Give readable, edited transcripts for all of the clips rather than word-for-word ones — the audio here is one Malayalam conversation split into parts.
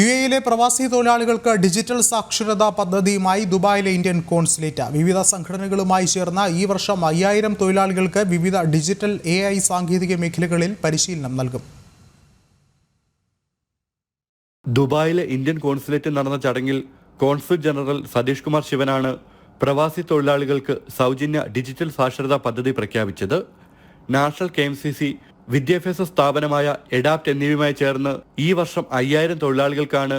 യുഎഇയിലെ പ്രവാസി തൊഴിലാളികൾക്ക് ഡിജിറ്റൽ സാക്ഷരതാ പദ്ധതിയുമായി ദുബായിലെ ഇന്ത്യൻ കോൺസുലേറ്റ് വിവിധ സംഘടനകളുമായി ചേർന്ന് ഈ വർഷം 5000 തൊഴിലാളികൾക്ക് വിവിധ ഡിജിറ്റൽ AI സാങ്കേതിക മേഖലകളിൽ പരിശീലനം നൽകും. ദുബായിലെ ഇന്ത്യൻ കോൺസുലേറ്റിൽ നടന്ന ചടങ്ങിൽ കോൺസുൽ ജനറൽ സതീഷ് കുമാർ ശിവനാണ് പ്രവാസി തൊഴിലാളികൾക്ക് സൗജന്യ ഡിജിറ്റൽ സാക്ഷരതാ പദ്ധതി പ്രഖ്യാപിച്ചത്. നാഷണൽ KMCC, വിദ്യാഭ്യാസ സ്ഥാപനമായ എഡാപ്റ്റ് എന്നിവയുമായി ചേർന്ന് ഈ വർഷം 5000 തൊഴിലാളികൾക്കാണ്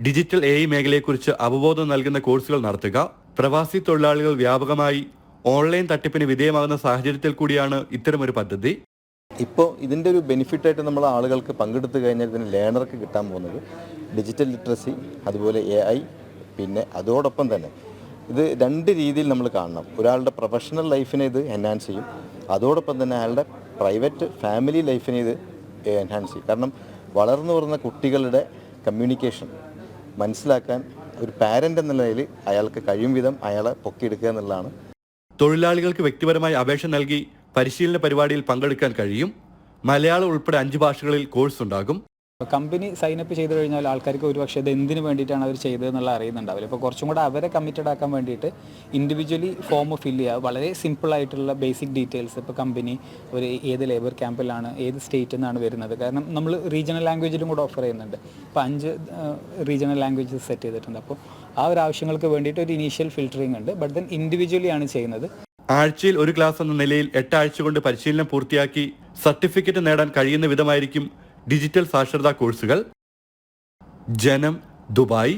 ഡിജിറ്റൽ AI മേഖലയെക്കുറിച്ച് അവബോധം നൽകുന്ന കോഴ്സുകൾ നടത്തുക. പ്രവാസി തൊഴിലാളികൾ വ്യാപകമായി ഓൺലൈൻ തട്ടിപ്പിന് വിധേയമാകുന്ന സാഹചര്യത്തിൽ കൂടിയാണ് ഇത്തരമൊരു പദ്ധതി. ഇപ്പോൾ ഇതിൻ്റെ ഒരു ബെനിഫിറ്റായിട്ട് നമ്മൾ ആളുകൾക്ക് പങ്കെടുത്തു കഴിഞ്ഞാൽ ഇതിന് ലേണർക്ക് കിട്ടാൻ പോകുന്നത് ഡിജിറ്റൽ ലിറ്ററസി, അതുപോലെ AI, പിന്നെ അതോടൊപ്പം തന്നെ ഇത് രണ്ട് രീതിയിൽ നമ്മൾ കാണണം. ഒരാളുടെ പ്രൊഫഷണൽ ലൈഫിനെ ഇത് എൻഹാൻസ് ചെയ്യും, അതോടൊപ്പം തന്നെ അയാളുടെ പ്രൈവറ്റ് ഫാമിലി ലൈഫിനെ ഇത് എൻഹാൻസ് ചെയ്യും. കാരണം വളർന്നു വരുന്ന കുട്ടികളുടെ കമ്മ്യൂണിക്കേഷൻ മനസ്സിലാക്കാൻ ഒരു പാരൻ്റ് എന്ന നിലയിൽ അയാൾക്ക് കഴിയും വിധം അയാളെ പൊക്കിയെടുക്കുക എന്നുള്ളതാണ്. തൊഴിലാളികൾക്ക് വ്യക്തിപരമായി അപേക്ഷ നൽകി പരിശീലന പരിപാടിയിൽ പങ്കെടുക്കാൻ കഴിയും. മലയാളം ഉൾപ്പെടെ 5 ഭാഷകളിൽ കോഴ്സ് ഉണ്ടാകും. കമ്പനി സൈനപ്പ് ചെയ്ത് കഴിഞ്ഞാൽ ആൾക്കാർക്ക് ഒരുപക്ഷെ ഇത് എന്തിനു വേണ്ടിയിട്ടാണ് അവർ ചെയ്തതെന്നുള്ള അറിയുന്നുണ്ടാവില്ല. ഇപ്പോൾ കുറച്ചും കൂടെ അവരെ കമ്മിറ്റഡ് ആക്കാൻ വേണ്ടിയിട്ട് ഇൻഡിവിജ്വലി ഫോം ഫില്ല് ചെയ്യുക, വളരെ സിമ്പിളായിട്ടുള്ള ബേസിക് ഡീറ്റെയിൽസ്. ഇപ്പോൾ കമ്പനി ഒരു ഏത് ലേബർ ക്യാമ്പിലാണ്, ഏത് സ്റ്റേറ്റിൽ നിന്നാണ് വരുന്നത്, കാരണം നമ്മൾ റീജിയണൽ ലാംഗ്വേജിലും കൂടെ ഓഫർ ചെയ്യുന്നുണ്ട്. ഇപ്പോൾ 5 റീജിയണൽ ലാംഗ്വേജസ് സെറ്റ് ചെയ്തിട്ടുണ്ട്. അപ്പോൾ ആ ഒരു ആവശ്യങ്ങൾക്ക് വേണ്ടിയിട്ട് ഒരു ഇനീഷ്യൽ ഫിൽറ്ററിംഗ് ഉണ്ട്. ബട്ട് ദെൻ ഇൻഡിവിജ്വലി ആണ് ചെയ്യുന്നത്. ആഴ്ചയിൽ ഒരു ക്ലാസ് എന്ന നിലയിൽ 8 ആഴ്ച കൊണ്ട് പരിശീലനം പൂർത്തിയാക്കി സർട്ടിഫിക്കറ്റ് നേടാൻ കഴിയുന്ന വിധമായിരിക്കും ഡിജിറ്റൽ സാക്ഷരതാ കോഴ്സുകൾ. ജനം, ദുബായ്.